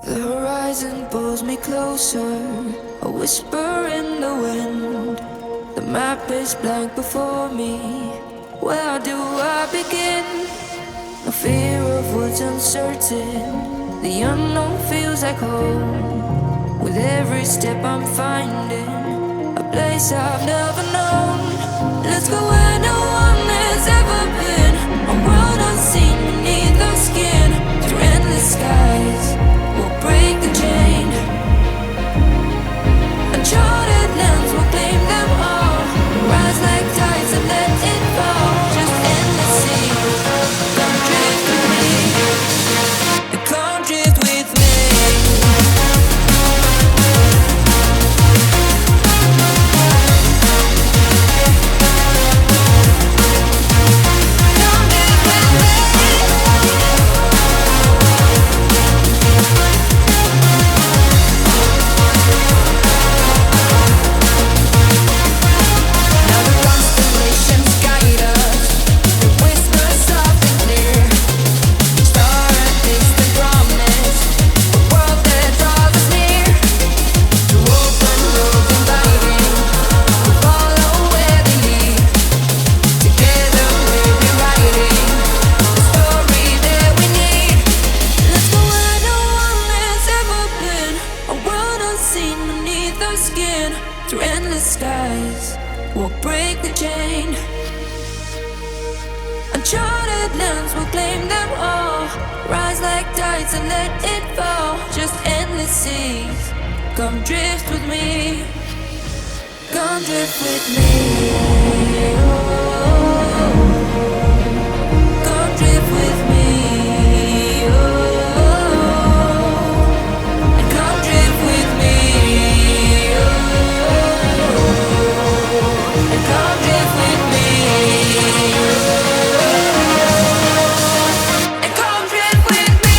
The horizon pulls me closer, a whisper in the wind. The map is blank before me. Where do I begin? No fear of what's uncertain. The unknown feels like home. With every step I'm finding a place I've never known. Let's go where no one has ever been. A world unseen beneath our skin. Through endless skies, we'll break the chain. Uncharted lands will claim them all. Rise like tides and let it fall. Just endless sea. Come drift with me. Come drift with me. Through endless skies, we'll break the chain. Uncharted lands will claim them all. Rise like tides and let it fall. Just endless seas. Come drift with me. Come drift with me. Oh, come drift with me. And come drift with me. Come drift with me. And come drift with me.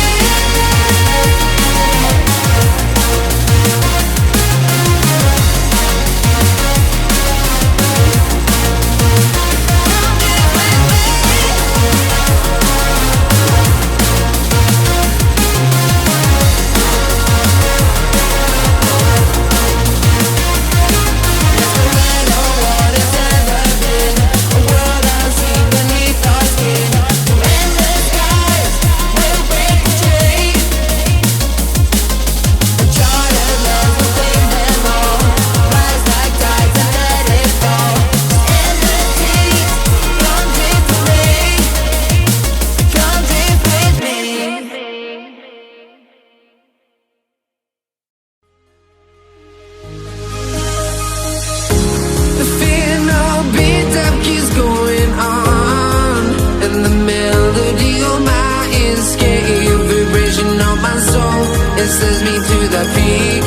It sends me to the peak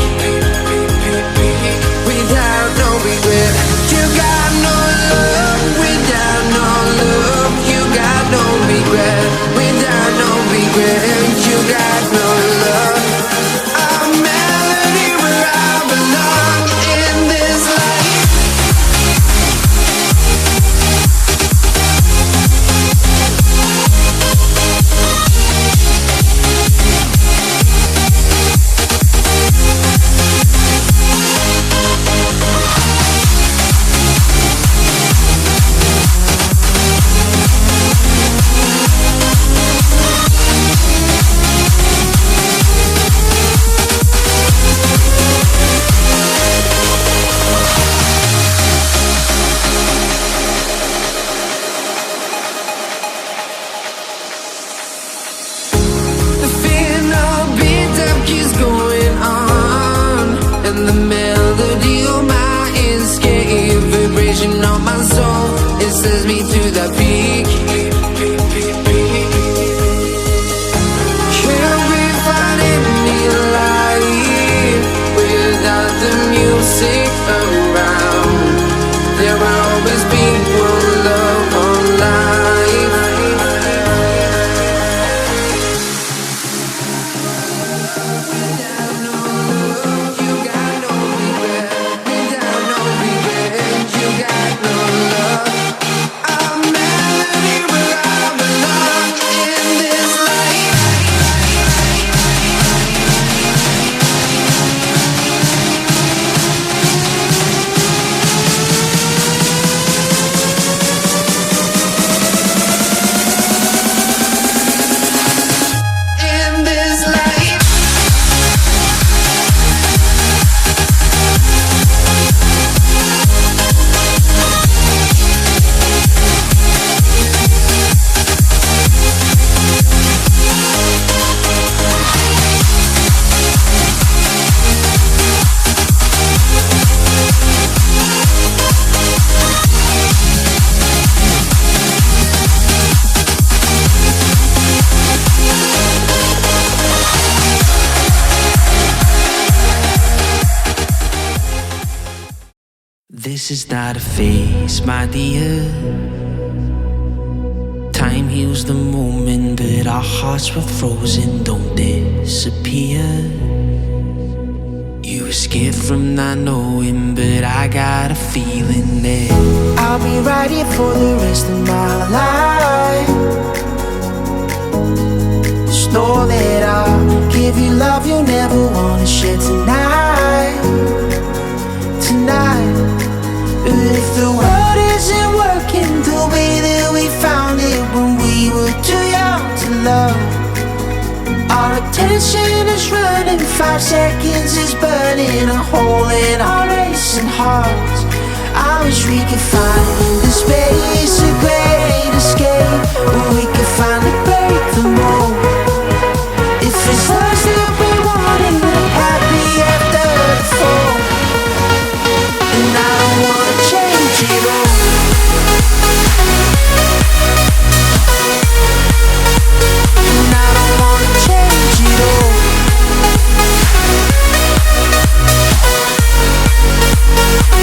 without no regret. You got no love without no love. You got no regret without no regret. You got no love. A melody where I belong in this life. This is not a phase, my dear. Time heals the moment, but our hearts were frozen, don't disappear. You were scared from not knowing, but I got a feeling that I'll be right here for the rest of my life. Just know that I'll give you love you'll never wanna share tonight. Tonight. But if the world isn't working the way that we found it when we were too young to love, our attention is running, 5 seconds is burning a hole in our racing hearts. I wish we could find the space, a great escape, where we could finally break the mold. If it's us that we wanted, happy after the fall. And I don't wanna change it all. And I don't wanna change it all.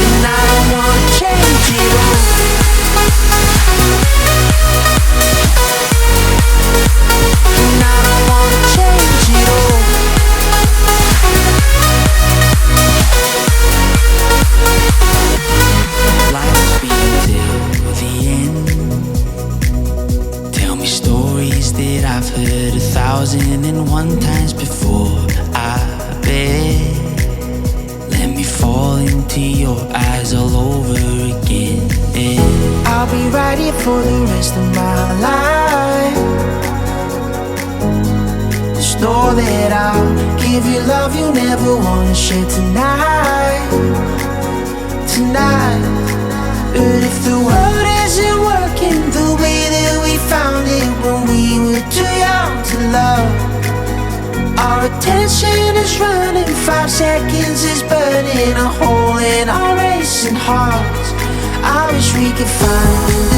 And I don't wanna change it all. And I don't wanna change it all. life's been till the end. Tell me stories that I've heard 1,001 times before. I bet. Let me fall into your eyes all over again. I'll be right here for the rest of my life. Just know that I'll give you love you'll never wanna share tonight. Tonight. But if the world isn't working the way that we found it when we were too young to love, our attention is running, 5 seconds is burning a hole in our racing hearts. I wish we could find